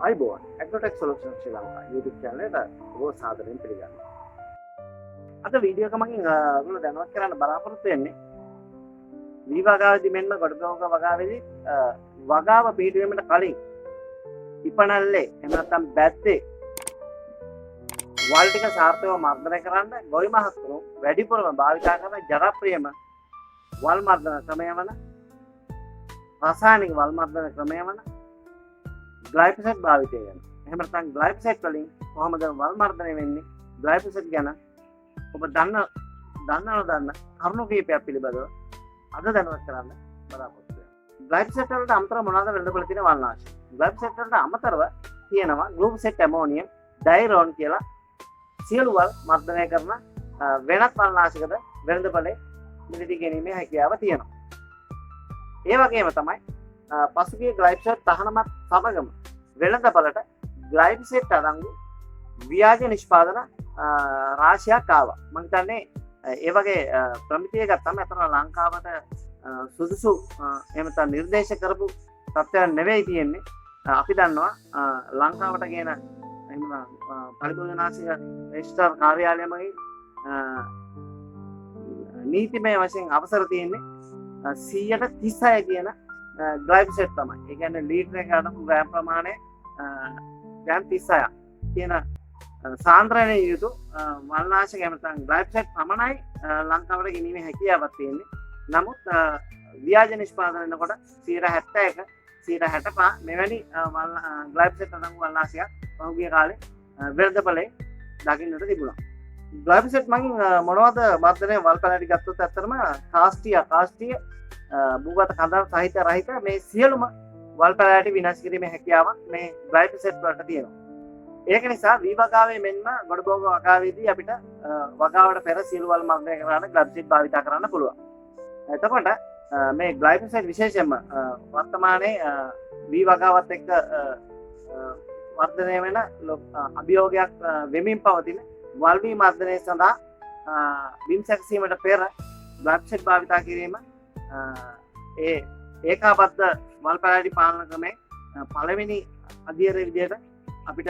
අයිබෝන් ඇග්‍රොටෙක් සොලූෂන් ශ්‍රී Lanka YouTube channel එකට ඔබ සාදරයෙන් පිළිගන්නවා. අද වීඩියෝ එකක් මගෙන් ඔයගොල්ලෝ දැනුවත් කරන්න බලාපොරොත්තු වෙන්නේ වී වගාවේදී මෙන්ම ගොඩගොවක වගාවේදී වගාව පිහිටුවීමට කලින් ඉපනල්ලේ එහෙම නැත්නම් බැද්දේ වල් ටික සාර්ථකව මර්ධනය කරන්න ගොවි මහත්තුරු වැඩිපුරම භාවිතා කරන ජනප්‍රියම වල් මර්ධන ක්‍රමය වන රසායනික වල් මර්ධන ක්‍රමය වන ග්ලයිෆොසේට් භාවිතය ගැන. එහෙම නැත්නම් ග්ලයිෆොසේට් වලින් කොහොමද වල් මර්ධනය වෙන්නේ? ග්ලයිෆොසේට් ගැන ඔබ දන්න කරුණු කීපයක් පිළිබඳව අද දැනුවත් කරන්න බලාපොරොත්තු වෙනවා. ග්ලයිෆොසේට් වලට අමතරව මොනවද වෙළඳපොළ තියෙන වල්නාශක? ග්ලයිෆොසේට් වලට අමතරව තියෙනවා ග්ලූෆොසේට් ඇමෝනියම් ඩයිරෝන් කියලා සියලු වල් මර්ධනය කරන වෙනත් වල්නාශකද වෙළඳපොළේ මිලදී ගැනීමේ හැකියාව තියෙනවා. ඒ වගේම තමයි පසුගිය ග්ලයිෆොසේට් තහනමත් සමගම වෙළඳපළට ග්ලයිෆොසේට් අඩංගු ව්‍යාජ නිෂ්පාදන රාශියක් ආවා. මම හිතන්නේ ඒ වගේ ප්‍රමිතිය ගත්තම අතන ලංකාවට සුදුසු එහෙම නැත්නම් නිර්දේශ කරපු තත්ත්වයක් නෙවෙයි තියෙන්නේ. අපි දන්නවා ලංකාවට ගේන එහෙම පරිභෝජනාශක රෙජිස්ටර් කාර්යාලයමයි නීතිමය වශයෙන් අවසර තියෙන්නේ 136 කියන ග්ලයිෆොසේට් තමයි. ඒ කියන්නේ ලීටර් එකකට අඩංගු ග්‍රෑම් ප්‍රමාණය ග්‍රෑම් 36 කියන සාන්ද්‍රණය යුතු වල්නාශක එහෙම නැත්නම් ග්ලයිෆොසේට් පමණයි ලංකාවට ගෙනීමේ හැකියාවක් තියෙන්නේ. නමුත් ව්‍යාජ නිෂ්පාදනය වෙනකොට 71 165 මෙවැනි ග්ලයිෆොසේට් අඩංගු වල්නාශකයක් පහුගිය කාලේ වෙළඳපොළේ දකින්නට තිබුණා. ග්ලයිෆොසේට් මගින් මොනවද මර්ධනය වල් පැලෑටි ගත්තොත් ඇත්තටම කාස්ටිය භූගත කඳල් සහිත රහිත මේ සියලුම වල් පැලෑටි විනාශ කිරීමේ හැකියාවක් මේ ග්ලයිෆොසේට් වලට තියෙනවා. ඒක නිසා වී වගාවේ මෙන්ම ගොඩබෝග වගාවේදී අපිට වගාවට පෙර සියලු වල් මර්ධනය කරන්න ග්ලයිෆොසේට් භාවිත කරන්න පුළුවන්. එතකොට මේ ග්ලයිෆොසේට් විශේෂයෙන්ම වර්තමානයේ වී වගාවත් එක්ක වර්ධනය වෙන අභියෝගයක් වෙමින් පවතින වල් වී මර්ධනය සඳහා බිම් සැකසීමට පෙර ග්ලයිෆොසේට් භාවිත කිරීම ඒකාබද්ධ වල් පැලෑටි පාලන ක්‍රමේ පළවෙනි අධීර විදියට අපිට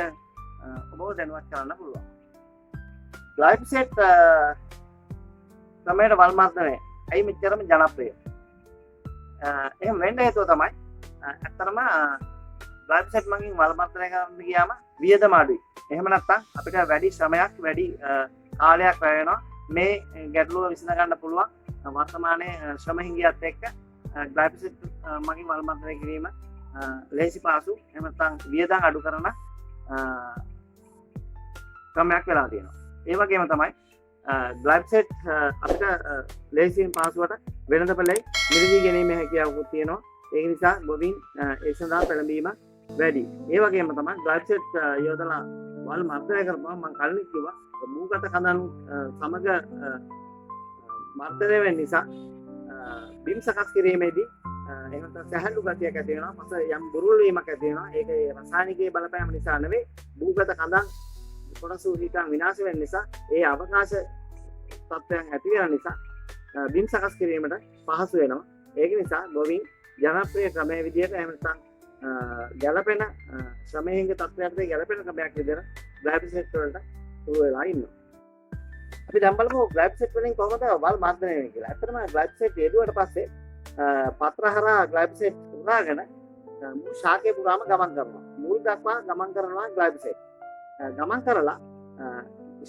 ඔබව දැනුවත් කරන්න පුළුවන්. ග්ලයිෆොසේට් ක්‍රමයට වල් මර්ධනය ඇයි මෙච්චරම ජනප්‍රිය? එහෙම වෙන්න හේතුව තමයි ඇත්තටම ග්ලයිෆොසේට් මගින් වල් මර්ධනය කරන්න ගියාම වියදම අඩුයි. එහෙම නැත්නම් අපිට වැඩි ශ්‍රමයක් වැඩි කාලයක් වැය වෙනවා. මේ ගැටලුව විසඳ ගන්න පුළුවන් වර්තමානයේ ශ්‍රම හිඟියත් එක්ක ග්ලයිෆොසේට් මගින් වල් මර්ධනය කිරීම ලේසි පාසු එහෙම නැත්නම් වියදම් අඩු කරන ක්‍රමයක් වෙලා තියෙනවා. ඒ වගේම තමයි ග්ලයිෆොසේට් අපිට ලේසියෙන් පාසුවට වෙළඳපොළේ මිලදී ගැනීමේ හැකියාවකුත් තියෙනවා. ඒක නිසා ගොවින් ඒ සඳහා පෙළඹීම වැඩි. ඒ වගේම තමයි ග්ලයිෆොසේට් යොදලා වල් මර්ධනය කරපුවම මම කලින් කිව්වා භූගත කඳන් සමග මර්ධනය වෙන නිසා බිම් සකස් කිරීමේදී එහෙම සැහැල්ලු ගතියක් ඇති වෙනවා. පස යම් බුරුල් වීමක් ඇති වෙනවා. ඒක රසායනිකයේ බලපෑම නිසා නෙවෙයි භූගත කඳන් කොටසු හිතන් විනාශ වෙන නිසා ඒ අවකාශ තත්ත්වයන් ඇති වෙන නිසා බිම් සකස් කිරීමට පහසු වෙනවා. ඒක නිසා ගොවින් ජනප්‍රිය ක්‍රමයේ විදිහට එහෙම නැත්නම් ගැළපෙන ශ්‍රමයෙන් තත්ත්වයකට ගැළපෙන ක්‍රමයක් විදිහට ග්ලයිෆොසේට් වලට උරු වෙලා ඉන්නවා. අපි දැන් බලමු ග්ලයිෆොසේට් වලින් කොහොමද වල් මර්ධනය වෙන්නේ කියලා. ඇත්තටම ග්ලයිෆොසේට් යෙදුවට පස්සේ පත්‍රහරා ග්ලයිෆොසේට් උරාගෙන මුළු ශාකේ පුරාම ගමන් කරනවා. මුල් දක්වා ගමන් කරනවා ග්ලයිෆොසේට්. ගමන් කරලා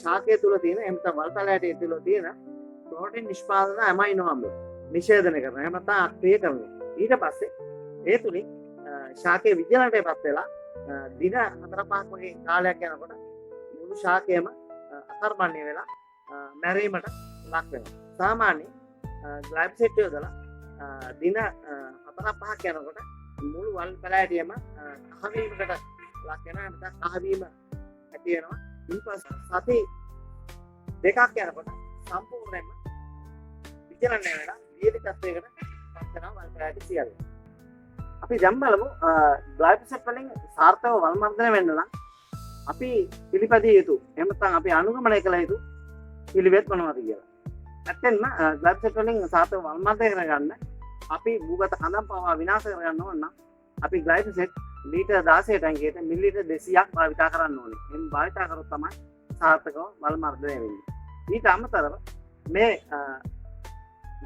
ශාකයේ තුල තියෙන එහෙම නැත්නම් වල් පැලෑටියේ තුල තියෙන ප්‍රෝටීන් නිෂ්පාදන ඇමයිනෝ අම්ල නිෂේධනය කරනවා. එහෙම නැත්නම් අක්‍රිය කරනවා. ඊට පස්සේ ඒ තුලින් ශාකයේ විජලනයටපත් වෙලා දින 4-5ක් වගේ කාලයක් යනකොට මුළු ශාකයම අකර්මණ්‍ය වෙලා මැරීමට ලක් වෙනවා. සාමාන්‍ය ග්ලයිෆොසේට් යොදලා දින 4-5ක් යනකොට මුළු වල් පැලෑටියම කහවීමකට ලක් වෙනවා. එහෙම නැත්නම් කහවීම ඇති වෙනවා. ඊපස්සේ සති දෙකක් යනකොට සම්පූර්ණයෙන්ම විජලනය වෙලා වියලි තත්ත්වයකට පත් වෙනවා වල් පැලෑටි සියල්ල. අපි දැන් බලමු ග්ලයිෆොසේට් වලින් සාර්ථකව වල් මර්ධනය වෙන්න නම් අපි පිළිපැදිය යුතු එහෙම නැත්නම් අපි අනුගමනය කළ යුතු පිළිවෙත් මොනවද කියලා. ඇත්තෙන්ම ග්ලයිෆොසේට් වලින් සාර්ථකව වල් මර්ධනය කරගන්න අපි භූගත කඳන් පවා විනාශ කරගන්න ඕන නම් අපි ග්ලයිෆොසේට් ලීටර් 16 ටැංකියට මිලිලීටර් 200ක් භාවිතා කරන්න ඕනේ. එහෙනම් භාවිතා කරොත් තමයි සාර්ථකව වල් මර්ධනය වෙන්නේ. ඊට අමතරව මේ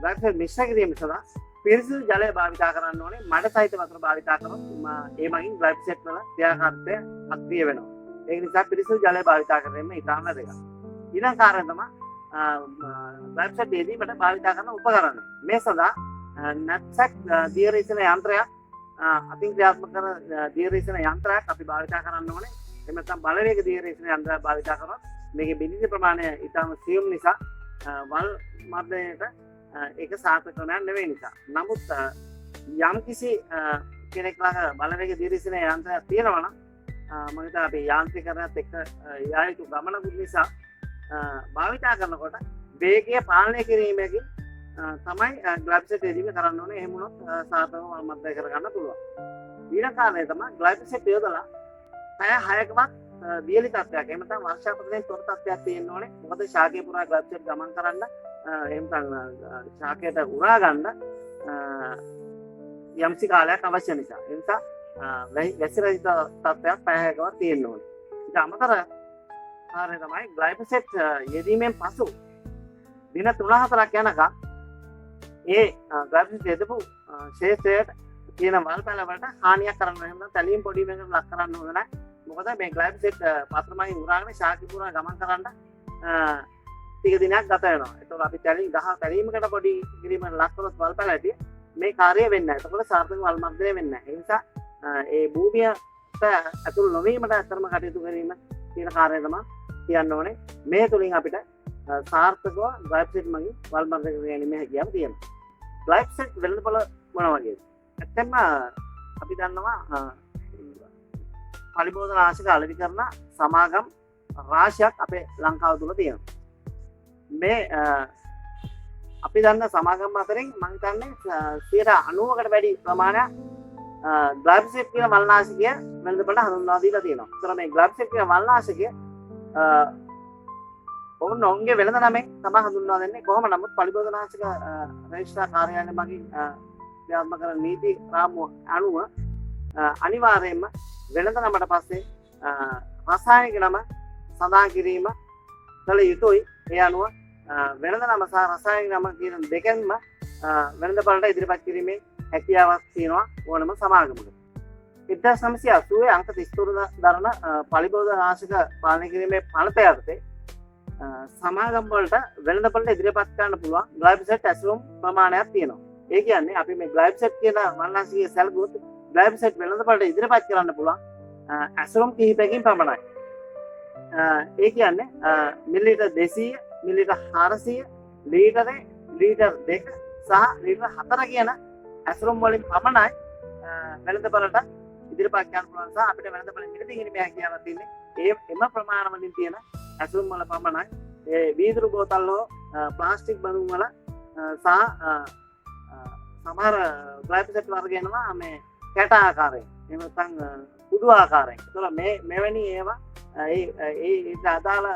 ග්ලයිෆොසේට් මිශ්‍ර කිරීම සඳහා පිරිසිදු ජලය භාවිතා කරන්න ඕනේ. මඩ සහිත වතුර භාවිතා කරොත් ඒ මගින් ග්ලයිෆොසේට් වල ක්‍රියාකාරීත්වය අක්‍රිය වෙනවා. ඒක නිසා පිරිසිදු ජලය භාවිතා කිරීම ඉතාම වැදගත්. ඊළඟ කාරණය තමයි ග්ලයිෆොසේට් යෙදීමට භාවිතා කරන උපකරණ. මේ සඳහා නැට්සැක් දියරීසන යන්ත්‍රයක් අතින් ක්‍රියාත්මක කරන දියරීසන යන්ත්‍රයක් අපි භාවිතා කරන්න ඕනේ. එහෙම නැත්නම් බලවේග දියරීසන යන්ත්‍රයක් භාවිතා කරොත් මේකේ බිඳින ප්‍රමාණය ඉතාම සියුම් නිසා වල් මර්ධනයට ඒක සාර්ථක නෙවෙයි නිසා. නමුත් යම් කිසි කෙනෙක් ළඟ බලවේග දියරීසන යන්ත්‍රයක් තියෙනවා නම් මම හිතා අපි යාන්ත්‍රීකරණයත් එක්ක යා යුතු ගමනකුත් නිසා භාවිතා කරනකොට වේගය පාලනය කිරීමකින් තමයි ග්ලයිෆොසේට් යෙදීම කරන්න ඕනේ. එහෙම වුණොත් සාර්ථකව වල් මර්ධනය කරගන්න පුළුවන්. ඊළඟ කාරණය තමයි ග්ලයිෆොසේට් යොදලා පැය 6කවත් වියලි තත්ත්වයක් එහෙම නැත්නම් වර්ෂාපතනයෙන් තොර තත්ත්වයක් තියෙන්න ඕනේ. මොකද ශාකය පුරා ග්ලයිෆොසේට් ගමන් කරන්න එහෙම නැත්නම් ශාකයට උරා ගන්න යම්සි කාලයක් අවශ්‍ය නිසා. ඒ නිසා වැසිරහිත තත්ත්වයක් පැය 6කවත් තියෙන්න ඕනේ. ඊට අමතරව කාරණය තමයි ග්ලයිෆොසේට් යෙදීමෙන් පසු දින 3-4ක් යනකම් ඒ ග්ලයිෆොසේට් යෙදපු ශේෂ්ත්‍රයට තියෙන වල් පැල වලට හානියක් කරන්න එහෙම නැත්නම් තැලීම් පොඩි වෙනකට ලක් කරන්න ඕන නැහැ. මොකද මේ ග්ලයිෆොසේට් පත්‍රමයි උරාගෙන ශාකය පුරා ගමන් කරන්න ටික දිනයක් ගත වෙනවා. ඒතකොට අපි තැලීමකට පොඩි කිරීමකට ලක් කරොත් වල් පැලටිය මේ කාර්යය වෙන්නේ නැහැ. ඒතකොට සාර්ථක වල් මර්ධනය වෙන්නේ නැහැ. ඒ නිසා ඒ භූමියට ඇතුල් නොවීමට අතරම කටයුතු කිරීම කියන කාර්යය තමයි කියන්න ඕනේ. මේ තුලින් අපිට සාර්ථකව ග්ලයිෆොසේට් මගින් වල් මර්ධනය කර ගැනීමේ හැකියාව තියෙනවා. ග්ලයිෆොසේට් වෙළඳපොළ මොන වගේද? ඇත්තටම අපි දන්නවා පලිබෝධනාශක අලෙවි කරන සමාගම් රාශියක් අපේ ලංකාව තුල තියෙනවා. මේ අපි දන්න සමාගම් අතරින් මම හිතන්නේ 90%කට වැඩි ප්‍රමාණයක් ග්ලයිෆොසේට් කියන මල්නාශකය වෙළඳපොළට හඳුන්වා දීලා තියෙනවා. ඒතර මේ ග්ලයිෆොසේට් කියන මල්නාශකය ඔවුන්ගේ වෙළඳ නමෙන් තමයි හඳුන්වා දෙන්නේ. කොහොම නමුත් පලිබෝධනාශක රෙජිස්ට්‍රාර් කාර්යාලය මගින් ක්‍රියාත්මක කරන නීති රාමුව අනුව අනිවාර්යයෙන්ම වෙළඳ නමට පස්සේ රසායනික නම සඳහන් කිරීම කළ යුතුයි. ඒ අනුව වෙළඳ නම සහ රසායනික නම කියන දෙකෙන්ම වෙළඳපළට ඉදිරිපත් කිරීමේ හැකියාවක් තියෙනවා ඕනම සමාගමකට. 1980 අංක 33 දරන පලිබෝධනාශක පාලනය කිරීමේ පනත යටතේ සමාගම් වලට වෙළඳපළට ඉදිරිපත් කරන්න පුළුවන් ග්ලයිෆොසේට් ඇසුරුම් ප්‍රමාණයක් තියෙනවා. ඒ කියන්නේ අපි මේ ග්ලයිෆොසේට් කියන මල්නාශකයේ සැලකුවොත් ග්ලයිෆොසේට් වෙළඳපළට ඉදිරිපත් කරන්න පුළුවන් ඇසුරුම් කිහිපයකින් පමණයි. ඒ කියන්නේ මිලිලීටර් 200, මිලිලීටර් 400, ලීටරේ ලීටර් 2 සහ ලීටර් 4 කියන ඇසුරුම් වලින් පමණයි වෙළඳපළට ඉදිරිපත් කරන්න පුළුවන් සහ අපිට වෙළඳපළෙන් මිලදී ගැනීමේ හැකියාවක් තියෙන්නේ එම ප්‍රමාණ වලින් තියෙන ඇසුරුම් වල පමණයි. ඒ වීදුරු බෝතල් හෝ ප්ලාස්ටික් බඳුන් වල සහ සමහර ග්ලයිෆොසේට් වර්ග එනවා මේ කැට ආකාරයෙන් එහෙම නැත්නම් කුඩු ආකාරයෙන්. ඒතකොට මෙවැනි ඒවා ඒ අදාළ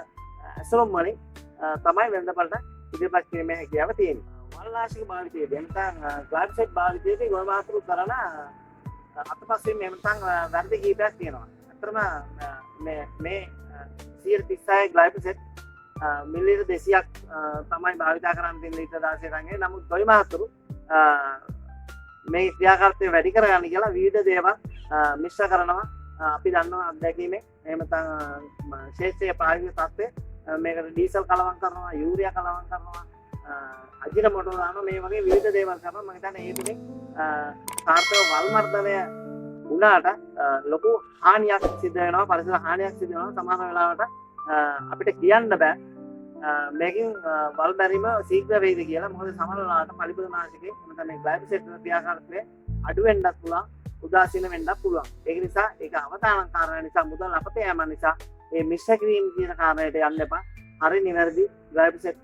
ඇසුරුම් වලින් තමයි වෙළඳපළට ඉදිරිපත් කිරීමේ හැකියාව තියෙන්නේ. වල්නාශක භාවිතයේදී නැත්නම් ග්ලයිෆොසේට් භාවිතයේදී ගොඩාක් කරන අතපස්සින් එහෙම නැත්නම් වැරදි කීපයක් තියෙනවා. අතරම මේ 136 ග්ලයිෆොසේට් මිලිලීටර් 200ක් තමයි භාවිතා කරන්න තියෙන ලීටර් 16 ටංගේ. නමුත් ගොවි මහතුරු මේ ක්‍රියාකාරීත්වය වැඩි කරගන්න කියලා විවිධ දේවල් මිශ්‍ර කරනවා. අපි දන්නවා අත්දැකීමෙන් එහෙම නැත්නම් ශේෂ්ත්‍රයේ ප්‍රායෝගික තත්ත්වය මේකට ඩීසල් කලවම් කරනවා, යූරියා කලවම් කරනවා, අජිනමොටෝ දානවා, මේ වගේ විවිධ දේවල් කරනවා. මම හිතන්නේ ඒ තුලින් සාර්ථක වල් මර්ධනය වුණාට ලොකු හානියක් සිද්ධ වෙනවා, පරිසර හානියක් සිද්ධ වෙනවා. සමහර වෙලාවට අපිට කියන්න බෑ මේකෙන් වල් බැරිම ශීඝ්‍ර වෙයිද කියලා. මොකද සමහර වෙලාවට පලිබෝධනාශකේ නැත්නම් මේ ග්ලයිෆොසේට් ක්‍රියාකාරීත්වය අඩු වෙන්නත් පුළුවන්, උදාසීන වෙන්නත් පුළුවන්. ඒක නිසා ඒක අවදානම් කාරණා නිසා මුදල් අපතේ යෑම නිසා මේ මිශ්‍ර කිරීම කියන කාරණයට යන්න එපා. හරි නිවැරදි ග්ලයිෆොසේට්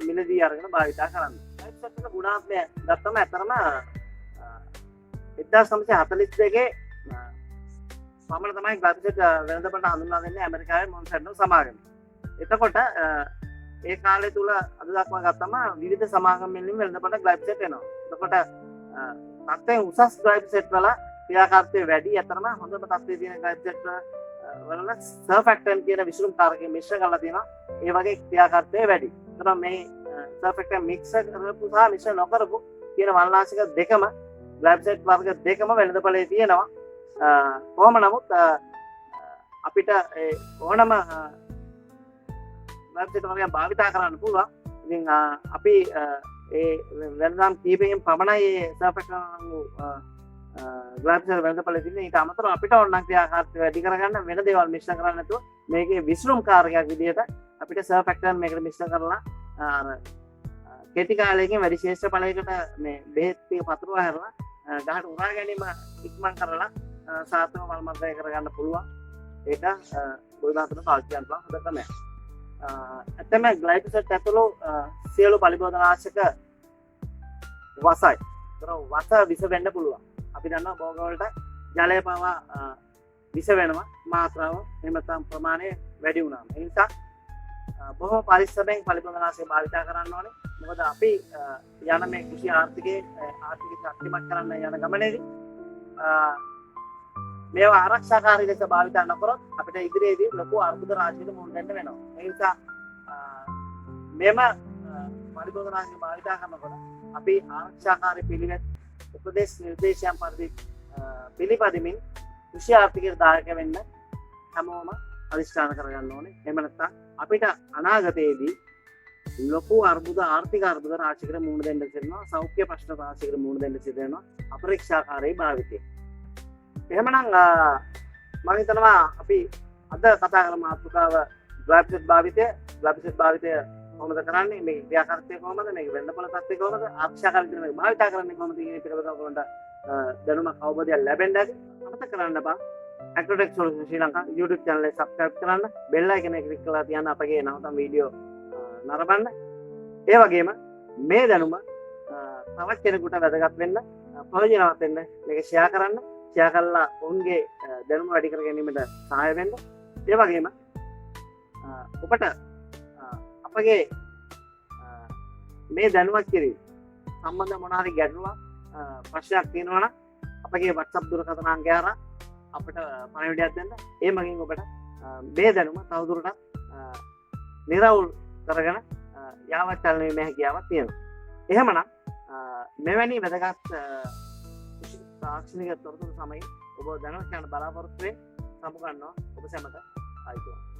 මිලදී අරගෙන භාවිතා කරන්න. ග්ලයිෆොසේට් වල ගුණාත්මය ගත්තම ඇතරම 1942 පමණ තමයි ග්ලයිෆොසේට් වෙළඳපළට හඳුන්වා දෙන්නේ ඇමරිකාවේ මොන්සැන්ටෝ සමාගම. එතකොට ඒ කාලය තුල අද දක්වා ගත්තම විවිධ සමාගම් වලින් වෙළඳපළට ග්ලයිෆොසේට් එනවා. එතකොට තත්ත්වයෙන් උසස් ග්ලයිෆොසේට් වල ක්‍රියාකාරීත්වය වැඩි අතරම හොඳම තත්ත්වයේ තියෙන ග්ලයිෆොසේට් වල සර්ෆැක්ටන් කියන විසුරුම් කාරකය මිශ්‍ර කරලා තියෙනවා. ඒ වගේ ක්‍රියාකාරීත්වය වැඩි. ඒතර මේ සර්ෆැක්ටන් මික්ස් කරපු සහ මිශ්‍ර නොකරපු කියන වල්නාශක දෙකම ග්ලයිෆොසේට් වර්ග දෙකම වෙළඳපොලේ තියෙනවා. කොහොම නමුත් අපිට ඕනම ග්ලයිෆොසේට් වර්ගයක් භාවිතා කරන්න පුළුවන්. ඉතින් අපි ඒ වෙළඳාම් කීපයෙන් පමණයි මේ සර්ෆැක්ටන් ග්ලයිෆොසේට් වෙළඳපොලේ තියෙන්නේ. ඊට අමතරව අපිට ඕන නම් ක්‍රියාකාරීත්වය වැඩි කරගන්න වෙන දේවල් මිශ්‍ර කරන්න නැතුව මේකේ විසුරුම් කාරකයක් විදිහට අපිට සර්ෆැක්ටන් මේකට මිශ්‍ර කරලා අර කෙටි කාලයකින් වැඩි ශේෂ්ඨ ඵලයකට මේ බෙහෙත් ටික පතුරවා හැරලා ගහට උරා ගැනීම ඉක්මන් කරලා සාර්ථක මල් මර්ධනය කරගන්න පුළුවන්. ඒක බොහෝ දාතන පාවිච්චි කරන්න පුළුවන් හොඳ ක්‍රමයක්. ඇත්තම ග්ලයිෆොසේට් ඇතුළු සියලු පලිබෝධනාශක වසයි. ඒතර වස විස වෙන්න පුළුවන්. අපි දන්නවා භෝග වලට ජලය පවා විස වෙනවා මාත්‍රාව එහෙම නැත්නම් ප්‍රමාණය වැඩි වුණාම. ඒ නිසා බොහෝ පරිස්සමෙන් පලිබෝධනාශක භාවිත කරන්න ඕනේ. මොකද අපි යන මේ කෘෂි ආර්ථිකයේ ආර්ථික ශක්තිමත් කරන්න යන ගමනේදී මේවා ආරක්ෂාකාරී ලෙස භාවිත නොකරොත් අපිට ඉදිරියේදී ලොකු අර්බුද රාශියකට මුහුණ දෙන්න වෙනවා. ඒ නිසා මෙම පරිබෝධනාශක භාවිත කරනකොට අපි ආරක්ෂාකාරී පිළිවෙත් උපදේශ නිර්දේශයන් පරිදි පිළිපදිමින් කෘෂි ආර්ථිකයට දායක වෙන්න හැමෝම අධිෂ්ඨාන කරගන්න ඕනේ. එහෙම නැත්නම් අපිට අනාගතයේදී ලොකු අර්බුද ආර්ථික අර්බුද රාශියකට මුහුණ දෙන්න සිදෙනවා. සෞඛ්‍ය ප්‍රශ්න රාශියකට මුහුණ දෙන්න සිදෙනවා. අපරීක්ෂාකාරී භාවිතය. එහෙමනම් මම හිතනවා අපි අද කතා කරන මාතෘකාව ග්ලයිෆොසේට් භාවිතය කොහොමද කරන්නේ, මේ ක්‍රියාකාරීත්වය කොහොමද, මේක වෙළඳපොළ තත්ත්වය කොහොමද, ආරක්ෂාකාරීත්වය මේක භාවිත කරන්නේ කොහොමද කියන පිළිබඳව ඔයගොල්ලන්ට දැනුමක් අවබෝධයක් ලැබෙන්න ඇති. අමතක කරන්න බා ඇග්‍රොටෙක් සොලියුෂන් ශ්‍රී ලංකා YouTube channel එක subscribe කරන්න, bell icon එක click කරලා තියන්න අපගේ නවතම වීඩියෝ නරඹන්න. ඒ වගේම මේ දැනුම තවත් කෙනෙකුට වැදගත් වෙන්න, ප්‍රයෝජනවත් වෙන්න මේක share කරන්න. ෂෙයා කරලා ඔවුන්ගේ දැනුම වැඩි කර ගැනීමට සහාය වෙන්න. ඒ වගේම ඔබට අපගේ මේ දැනුවත් කිරීම සම්බන්ධ මොනවාරි ගැටලුවක් ප්‍රශ්නයක් තියෙනවා නම් අපගේ WhatsApp දුරකථන අංකය හරහා අපිට පණිවිඩයක් දෙන්න. ඒ මගින් ඔබට මේ දැනුම තවදුරටත් නිරවුල් කරගෙන යාවත් චලනයේ හැකියාවක් තියෙනවා. එහෙමනම් මෙවැනි වැදගත් තාක්ෂණික තොරතුරු සමගින් ඔබ දැනුවත් කරන්න බලාපොරොත්තු වෙන්නේ සමුගන්නවා. ඔබ සැමට ආයුබෝවන්.